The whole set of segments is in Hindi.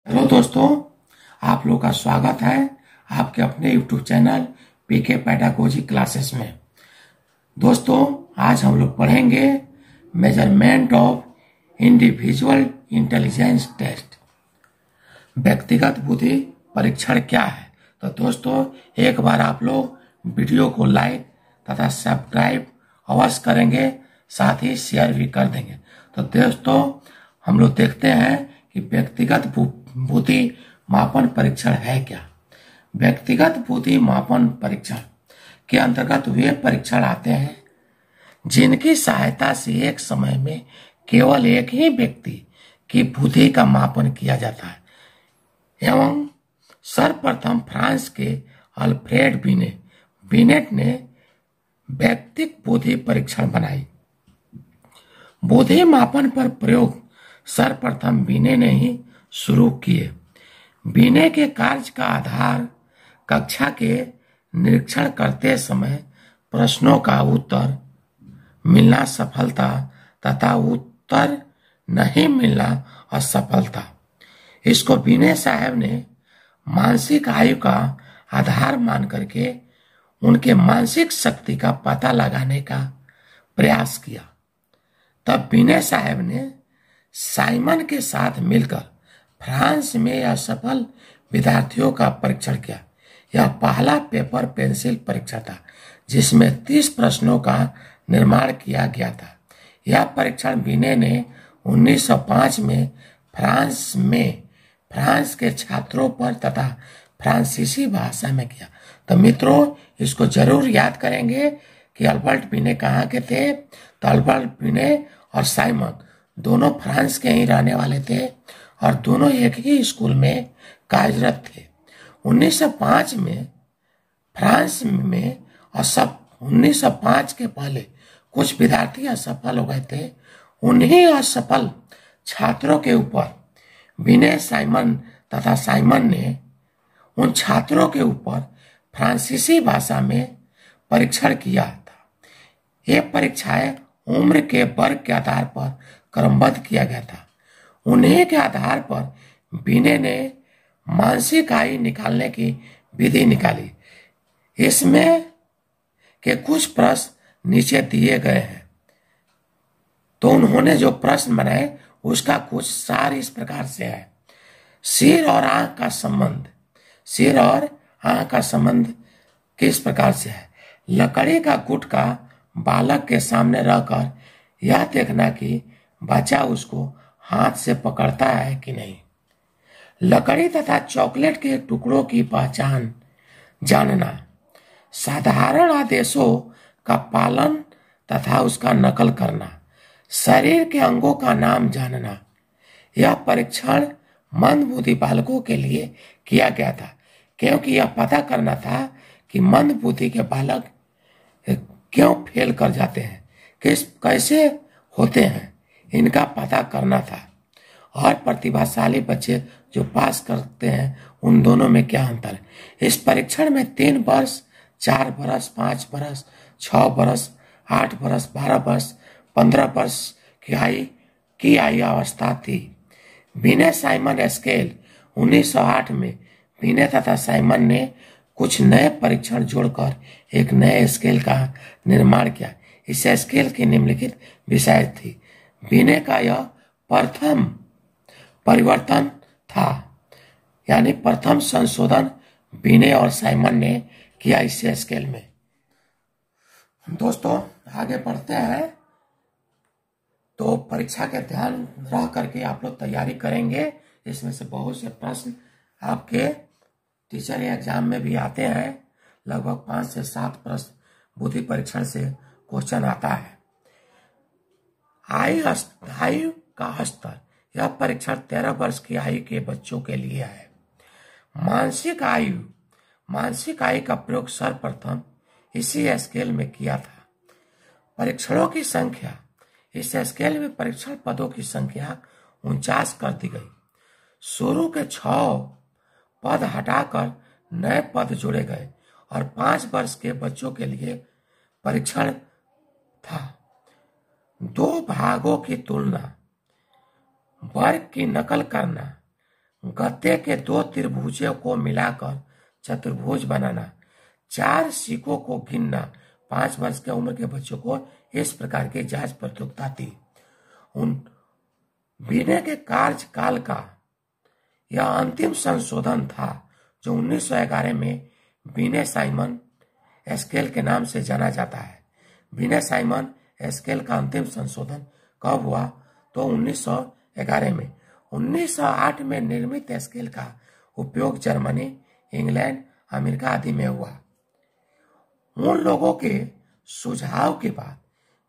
हेलो दोस्तों, आप लोग का स्वागत है आपके अपने YouTube channel PK pedagogy classes में। दोस्तों, आज हम लोग पढ़ेंगे measurement of individual intelligence test. व्यक्तिगत बुद्धि परीक्षण क्या है? तो दोस्तों, एक बार आप लोग वीडियो को लाइक तथा सब्सक्राइब अवश्य करेंगे, साथ ही शेयर भी कर देंगे। तो दोस्तों, हम लोग देखते हैं कि व्यक्तिगत बुद्धि मापन परीक्षण है क्या। व्यक्तिगत बुद्धि मापन परीक्षण के अंतर्गत वे परीक्षण आते हैं जिनकी सहायता से एक समय में केवल एक ही व्यक्ति की बुद्धि का मापन किया जाता है। एवं सर्वप्रथम फ्रांस के अल्फ्रेड बिनेट ने व्यक्तिक बुद्धि परीक्षण बनाई। बुद्धि मापन पर प्रयोग सर्वप्रथम बिने ने ही शुरू किए। बिने के कार्य का आधार कक्षा के निरीक्षण करते समय प्रश्नों का उत्तर मिलना सफलता तथा उत्तर नहीं मिलना असफलता। इसको बिने साहब ने मानसिक आयु का आधार मान करके उनके मानसिक शक्ति का पता लगाने का प्रयास किया। तब बिने साहब ने साइमन के साथ मिलकर फ्रांस में असफल विद्यार्थियों का परीक्षण किया। यह पहला पेपर पेंसिल परीक्षण था जिसमें 30 प्रश्नों का निर्माण किया गया था। यह परीक्षण बिने ने 1905 में फ्रांस के छात्रों पर तथा फ्रांसीसी भाषा में किया। तो मित्रों, इसको जरूर याद करेंगे कि अल्बर्ट बिने कहाँ के थे। तो अल्बर्ट बिने और साइमन दोनों फ्रांस के ही रहने वाले थे और दोनों एक ही स्कूल में कार्यरत थे। 1905 में फ्रांस में 1905 के पहले कुछ विद्यार्थी असफल हो गए थे। उन्हीं असफल छात्रों के ऊपर बिने साइमन तथा साइमन ने उन छात्रों के ऊपर फ्रांसीसी भाषा में परीक्षण किया था। ये परीक्षाएं उम्र के वर्ग के आधार पर क्रमबद्ध किया गया था। उन्हीं के आधार पर बिने ने मानसिक आयु निकालने की विधि निकाली। इसमें के कुछ प्रश्न नीचे दिए गए हैं। तो उन्होंने जो प्रश्न बनाए उसका कुछ सार इस प्रकार से है। सिर और आंख का संबंध। सिर और आंख का संबंध किस प्रकार से है? लकड़ी का गुटका बालक के सामने रखकर यह देखना कि बच्चा उसको हाथ से पकड़ता है कि नहीं। लकड़ी तथा चॉकलेट के टुकड़ों की पहचान जानना। साधारण आदेशों का पालन तथा उसका नकल करना। शरीर के अंगों का नाम जानना। यह परीक्षण मंदबुद्धि बालकों के लिए किया गया था, क्योंकि यह पता करना था कि मंदबुद्धि के बालक क्यों फेल कर जाते हैं, कैसे होते हैं, इनका पता करना था। और प्रतिभाशाली बच्चे जो पास करते हैं उन दोनों में क्या अंतर है। इस परीक्षण में 3 वर्ष, 4 वर्ष, 5 वर्ष, 6 वर्ष, 8 वर्ष, 12 वर्ष, 15 वर्ष की आयु अवस्था थी। बिने साइमन स्केल 1908 में बिने तथा साइमन ने कुछ नए परीक्षण जोड़कर एक नए स्केल का निर्माण किया। इस स्केल की निम्नलिखित विषय थी। बिने का यह प्रथम परिवर्तन था, यानी प्रथम संशोधन बिने और साइमन ने किया इस स्केल में। दोस्तों, आगे बढ़ते हैं। तो परीक्षा के ध्यान रख करके आप लोग तैयारी करेंगे। इसमें से बहुत से प्रश्न आपके टीचर एग्जाम में भी आते हैं। लगभग 5 से 7 प्रश्न बुद्धि परीक्षण से क्वेश्चन आता है। आयु का स्तर। यह परीक्षण 13 वर्ष की आयु के बच्चों के लिए है। मानसिक आयु का प्रयोग सर्वप्रथम इसी स्केल में किया था। परीक्षणों की संख्या। इस स्केल में परीक्षण पदों की संख्या 49 कर दी गई। शुरू के 6 पद हटाकर नए पद जोड़े गए और 5 वर्ष के बच्चों के लिए परीक्षण था। 2 भागों की तुलना, वर्ग की नकल करना, गत्ते के दो त्रिभुजों को मिलाकर चतुर्भुज बनाना, 4 सिक्कों को गिनना। 5 वर्ष की उम्र के बच्चों को इस प्रकार की जांच प्रतियोगिता थी। उन बिने के कार्यकाल का यह अंतिम संशोधन था जो 1911 में बिने साइमन स्केल के नाम से जाना जाता है। बिने साइमन स्केल का अंतिम संशोधन कब हुआ? तो 1911 में। 1908 में निर्मित स्केल का उपयोग जर्मनी, इंग्लैंड, अमेरिका आदि में हुआ। उन लोगों के सुझाव के बाद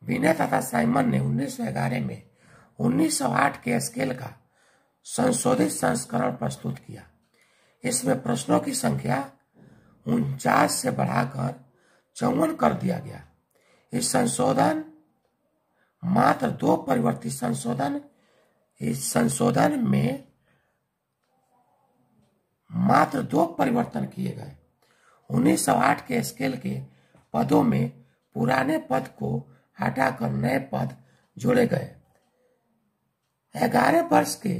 बिने तथा साइमन ने 1911 में 1908 के स्केल का संशोधित संस्करण प्रस्तुत किया। इसमें प्रश्नों की संख्या 49 से बढ़ाकर 54 कर दिया गया। इस संशोधन मात्र 2 परिवर्तित संशोधन इस संशोधन में मात्र 2 परिवर्तन किए गए। 1908 के स्केल के पदों में पुराने पद को हटाकर नए पद जोड़े गए। 11 वर्ष के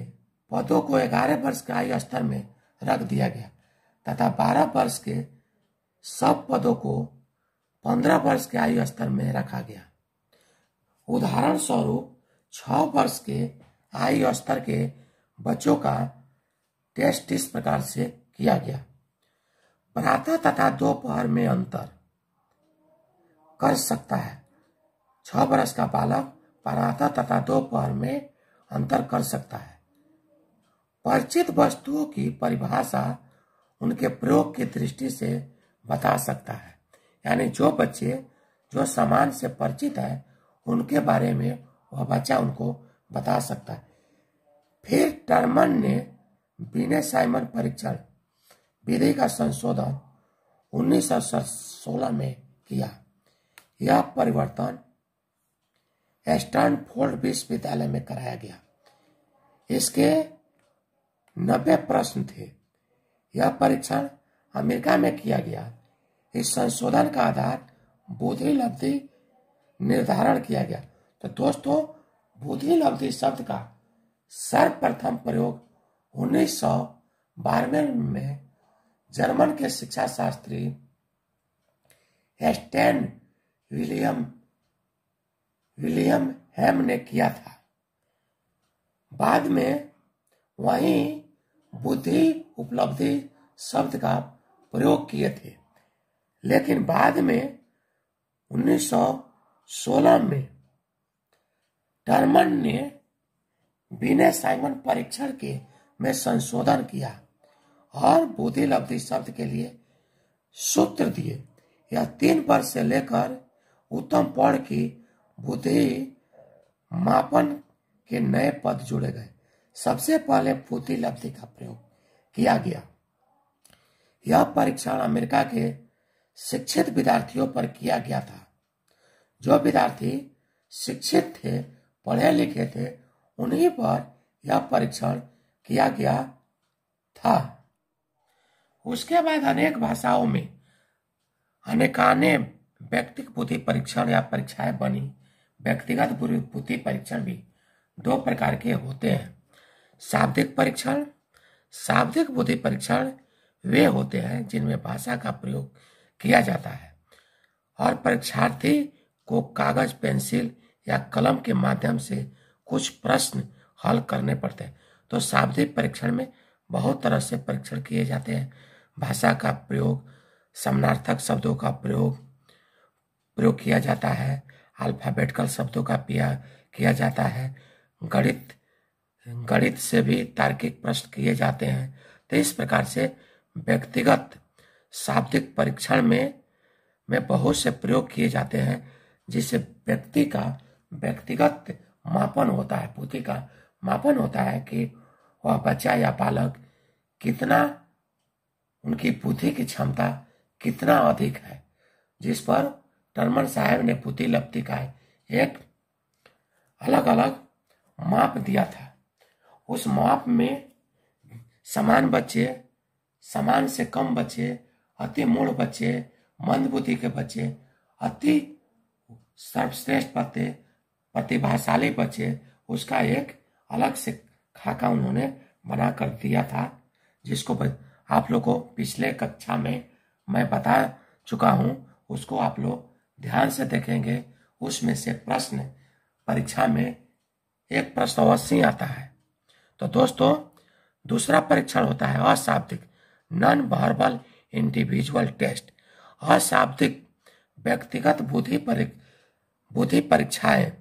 पदों को 11 वर्ष के आयु स्तर में रख दिया गया तथा 12 वर्ष के सब पदों को 15 वर्ष के आयु स्तर में रखा गया। उदाहरण स्वरूप 6 वर्ष के आयु स्तर के बच्चों का टेस्ट इस प्रकार से किया गया। प्रातः तथा दोपहर में अंतर कर सकता है। 6 वर्ष का बालक प्रातः तथा दोपहर में अंतर कर सकता है। परिचित वस्तुओं की परिभाषा उनके प्रयोग की दृष्टि से बता सकता है। यानी जो बच्चे जो सामान से परिचित है उनके बारे में वह बच्चा उनको बता सकता है। फिर टर्मन ने बिने साइमन परीक्षण विधि का संशोधन 1916 में किया। यह परिवर्तन स्टैनफोर्ड विश्वविद्यालय में कराया गया। इसके 90 प्रश्न थे। यह परीक्षण अमेरिका में किया गया। इस संशोधन का आधार बुद्धि लब्धि निर्धारण किया गया। तो दोस्तों, बुद्धि लब्धि शब्द का सर्वप्रथम प्रयोग 1912 में जर्मन के शिक्षा शास्त्री स्टैन विलियम हेम ने किया था। बाद में वहीं बुद्धि उपलब्धि शब्द का प्रयोग किए थे, लेकिन बाद में 1916 में टर्मन ने बिने साइमन परीक्षण के में संशोधन किया और बुद्धि लब्धि शब्द के लिए सूत्र दिए। यह 3 वर्ष से लेकर उत्तम पौड़ की बुद्धि मापन के नए पद जोड़े गए। सबसे पहले बुद्धि लब्धि का प्रयोग किया गया। यह परीक्षण अमेरिका के शिक्षित विद्यार्थियों पर किया गया था। जो विद्यार्थी शिक्षित थे, पढ़े लिखे थे, उन्हीं पर यह परीक्षण किया गया था। उसके बाद अनेक भाषाओं में अनेकाने व्यक्तिगत बुद्धि परीक्षण या परीक्षाएं बनी। व्यक्तिगत बुद्धि परीक्षण भी 2 प्रकार के होते हैं। शाब्दिक परीक्षण। शाब्दिक बुद्धि परीक्षण वे होते हैं जिनमें भाषा का प्रयोग किया जाता है और परीक्षार्थी को कागज, पेंसिल या कलम के माध्यम से कुछ प्रश्न हल करने पड़ते हैं। तो शाब्दिक परीक्षण में बहुत तरह से परीक्षण किए जाते हैं। भाषा का प्रयोग, समानार्थक शब्दों का प्रयोग किया जाता है, अल्फाबेटिकल शब्दों का किया जाता है, गणित से भी तार्किक प्रश्न किए जाते हैं। तो इस प्रकार से व्यक्तिगत शाब्दिक परीक्षण में बहुत से प्रयोग किए जाते हैं, जिससे व्यक्ति का व्यक्तिगत मापन होता है, बुद्धि का मापन होता है कि वह बच्चा या बालक कितना, उनकी बुद्धि की क्षमता कितना अधिक है, जिस पर टर्मन साहब ने बुद्धि लब्धि का एक अलग अलग माप दिया था। उस माप में समान बच्चे, समान से कम बच्चे, अति मूढ़ बच्चे, मंद बुद्धि के बच्चे, अति सर्वश्रेष्ठ प्रतिभाशाली बच्चे, उसका एक अलग से खाका उन्होंने बना कर दिया था, जिसको आप लोग को पिछले कक्षा में मैं बता चुका हूं, उसको आप लोग ध्यान से देखेंगे। उसमें से प्रश्न परीक्षा में एक प्रश्न अवश्य आता है। तो दोस्तों, दूसरा परीक्षण होता है अशाब्दिक नॉन वर्बल इंडिविजुअल टेस्ट। अशाब्दिक व्यक्तिगत बुद्धि परीक्षाएं।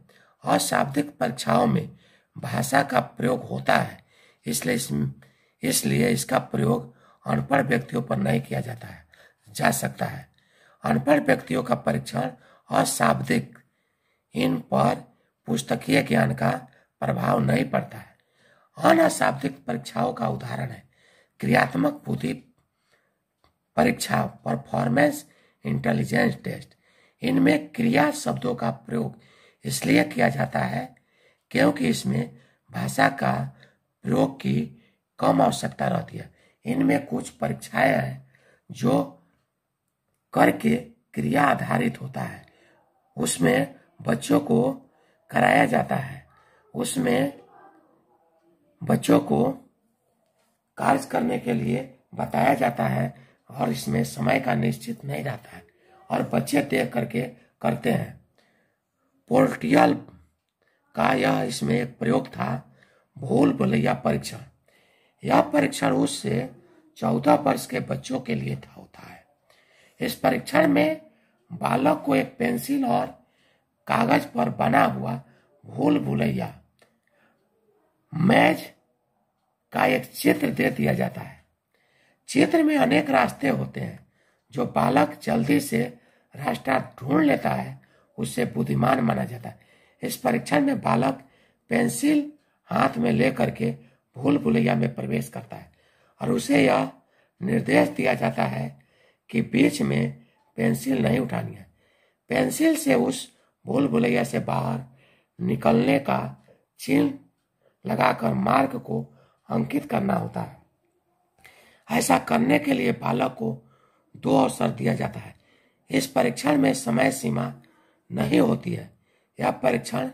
अशाब्दिक परीक्षाओं में भाषा का प्रयोग होता है, इसलिए इसका प्रयोग अनपढ़ व्यक्तियों पर नहीं किया जा सकता है। अनपढ़ व्यक्तियों का परीक्षण अशाब्दिक, इन पर पुस्तकीय ज्ञान का प्रभाव नहीं पड़ता है। अनाशाब्दिक परीक्षाओं का उदाहरण है क्रियात्मक बुद्धि परीक्षा, परफॉर्मेंस इंटेलिजेंस टेस्ट। इनमें क्रिया शब्दों का प्रयोग इसलिए किया जाता है क्योंकि इसमें भाषा का प्रयोग की कम आवश्यकता रहती है। इनमें कुछ परीक्षाएं हैं जो करके क्रिया आधारित होता है, उसमें बच्चों को कराया जाता है, उसमें बच्चों को कार्य करने के लिए बताया जाता है और इसमें समय का निश्चित नहीं रहता है और बच्चे देख करके करते हैं। पोर्टियल का यह इसमें एक प्रयोग था भूल भुलैया परीक्षण। यह परीक्षण उस से 14 वर्ष के बच्चों के लिए होता है। इस परीक्षण में बालक को एक पेंसिल और कागज पर बना हुआ भूल भुलैया मैज का एक चित्र दे दिया जाता है। चित्र में अनेक रास्ते होते हैं। जो बालक जल्दी से रास्ता ढूंढ लेता है उससे बुद्धिमान माना जाता है। इस परीक्षण में बालक पेंसिल हाथ में लेकर के भूल भुलैया में प्रवेश करता है और उसे यह निर्देश दिया जाता है कि बीच में पेंसिल नहीं उठानी है। पेंसिल से उस भूल भुलैया से बाहर निकलने का चिन्ह लगाकर मार्ग को अंकित करना होता है। ऐसा करने के लिए बालक को 2 अवसर दिया जाता है। इस परीक्षण में समय सीमा नहीं होती है। यह परीक्षण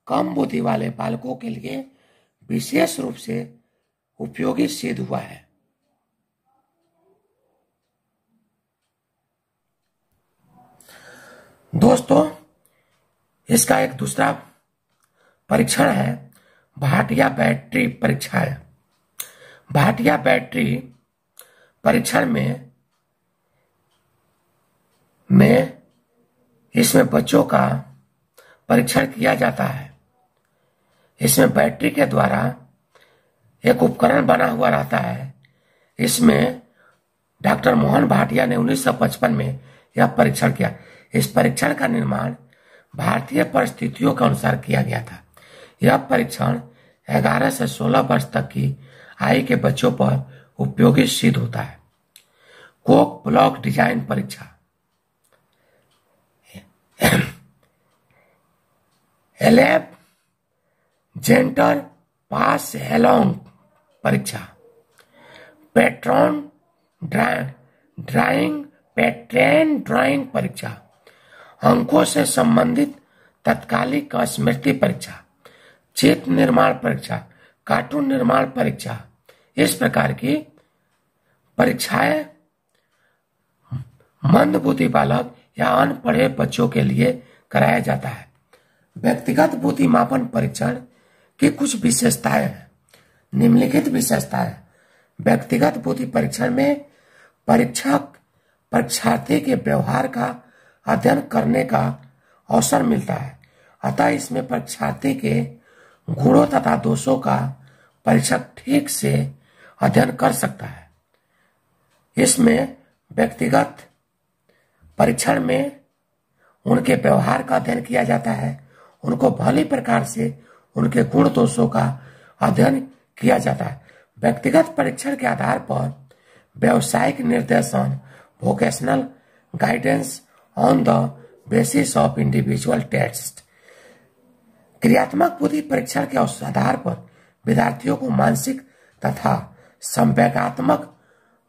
कम बुद्धि वाले बालकों के लिए विशेष रूप से उपयोगी सिद्ध हुआ है। दोस्तों, इसका एक दूसरा परीक्षण है भाटिया बैटरी परीक्षा है। भाटिया बैटरी परीक्षण में इसमें बच्चों का परीक्षण किया जाता है। इसमें बैटरी के द्वारा एक उपकरण बना हुआ रहता है। इसमें डॉक्टर मोहन भाटिया ने 1955 में यह परीक्षण किया। इस परीक्षण का निर्माण भारतीय परिस्थितियों के अनुसार किया गया था। यह परीक्षण 11 से 16 वर्ष तक की आयु के बच्चों पर उपयोगी सिद्ध होता है। कोक ब्लॉक डिजाइन परीक्षा। एलेप जेंटर पास हेलोंग परीक्षा। पैटर्न ड्राइंग परीक्षा। अंकों से संबंधित तत्कालिक स्मृति परीक्षा। चित्र निर्माण परीक्षा। कार्टून निर्माण परीक्षा। इस प्रकार की परीक्षाएं मंद बुद्धि बालक या अनपढ़े बच्चों के लिए कराया जाता है। व्यक्तिगत बुद्धि मापन परीक्षण की कुछ विशेषताएं हैं। निम्नलिखित विशेषताएं। व्यक्तिगत बुद्धि परीक्षण में परीक्षार्थी के व्यवहार का अध्ययन करने का अवसर मिलता है, अतः इसमें परीक्षार्थी के गुणों तथा दोषों का परीक्षक ठीक से अध्ययन कर सकता है। इसमें व्यक्तिगत परीक्षण में उनके व्यवहार का अध्ययन किया जाता है, उनको भली प्रकार से उनके गुण दोषों का अध्ययन किया जाता है। व्यक्तिगत परीक्षण के आधार पर व्यावसायिक निर्देशन vocational guidance on the basis of individual test. क्रियात्मक बुद्धि परीक्षण के आधार पर विद्यार्थियों को मानसिक तथा संवेगात्मक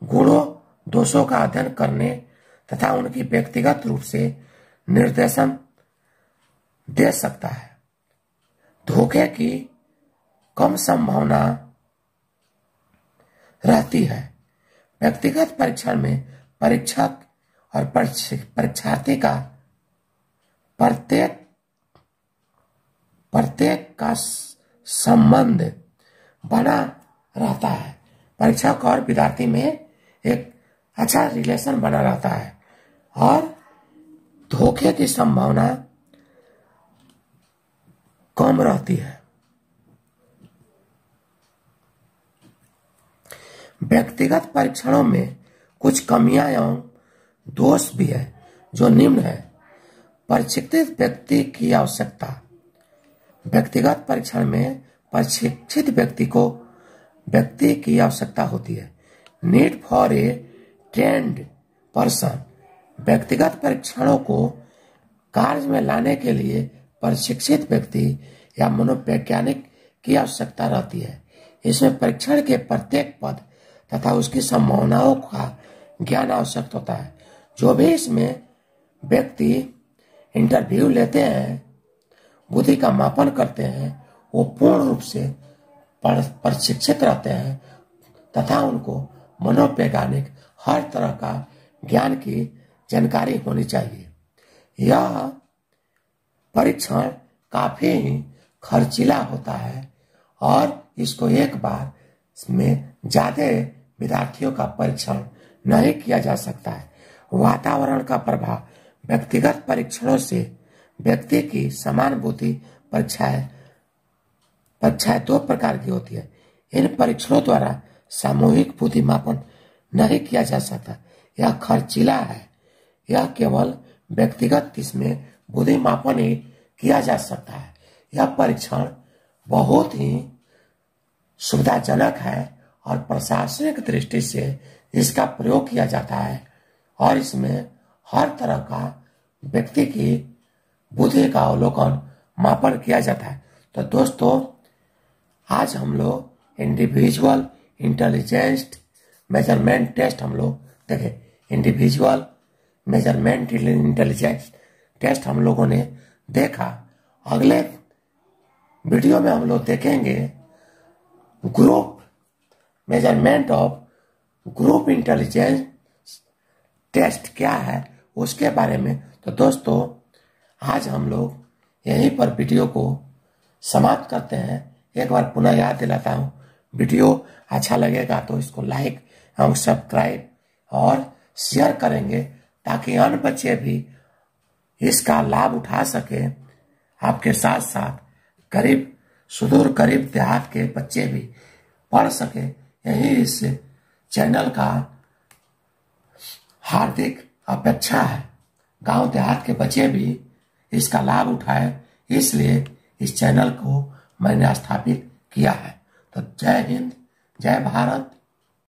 गुणों दोषों का अध्ययन करने तथा उनकी व्यक्तिगत रूप से निर्देशन दे सकता है। धोखे की कम संभावना रहती है। व्यक्तिगत परीक्षण में परीक्षक और परीक्षार्थी का प्रत्येक का संबंध बना रहता है। परीक्षक और विद्यार्थी में एक अच्छा रिलेशन बना रहता है और धोखे की संभावना कम रहती है। व्यक्तिगत परीक्षणों में कुछ कमियां एवं दोष भी है जो निम्न है। प्रशिक्षित व्यक्ति की आवश्यकता। व्यक्तिगत परीक्षण में प्रशिक्षित व्यक्ति की आवश्यकता होती है। Need for a trend person. व्यक्तिगत परीक्षणों को कार्य में लाने के लिए प्रशिक्षित व्यक्ति या मनोवैज्ञानिक की आवश्यकता रहती है। इसमें परीक्षण के प्रत्येक पद तथा उसकी संभावनाओं का ज्ञान आवश्यक होता है। जो भी इसमें व्यक्ति इंटरव्यू लेते हैं, बुद्धि का मापन करते हैं, वो पूर्ण रूप से प्रशिक्षित रहते हैं तथा उनको मनोवैज्ञानिक हर तरह का ज्ञान की जानकारी होनी चाहिए। यह परीक्षण काफी ही खर्चीला होता है और इसको एक बार में ज्यादा विद्यार्थियों का परीक्षण नहीं किया जा सकता है। वातावरण का प्रभाव। व्यक्तिगत परीक्षणों से व्यक्ति की सहानुभूति परीक्षाएं दो प्रकार की होती है। इन परीक्षणों द्वारा सामूहिक बुद्धि मापन नहीं किया जा सकता। यह खर्चीला है। यह केवल व्यक्तिगत इसमें बुद्धि मापन ही किया जा सकता है। यह परीक्षण बहुत ही सुविधाजनक है और प्रशासनिक दृष्टि से इसका प्रयोग किया जाता है और इसमें हर तरह का व्यक्ति की बुद्धि का अवलोकन मापन किया जाता है। तो दोस्तों, आज हम लोग इंडिविजुअल इंटेलिजेंस मेजरमेंट टेस्ट हम लोग देखे। इंडिविजुअल मेजरमेंट इंटेलिजेंस टेस्ट हम लोगों ने देखा। अगले वीडियो में हम लोग देखेंगे group measurement of group intelligence test क्या है उसके बारे में। तो दोस्तों, आज हम लोग यहीं पर वीडियो को समाप्त करते हैं। एक बार पुनः याद दिलाता हूँ, वीडियो अच्छा लगेगा तो इसको लाइक एवं सब्सक्राइब और शेयर करेंगे ताकि अन्य बच्चे भी इसका लाभ उठा सके। आपके साथ साथ सुदूर करीब देहात के बच्चे भी पढ़ सके, यही इस चैनल का हार्दिक अपेक्षा है। गांव देहात के बच्चे भी इसका लाभ उठाए, इसलिए इस चैनल को मैंने स्थापित किया है। तो जय हिंद, जय भारत,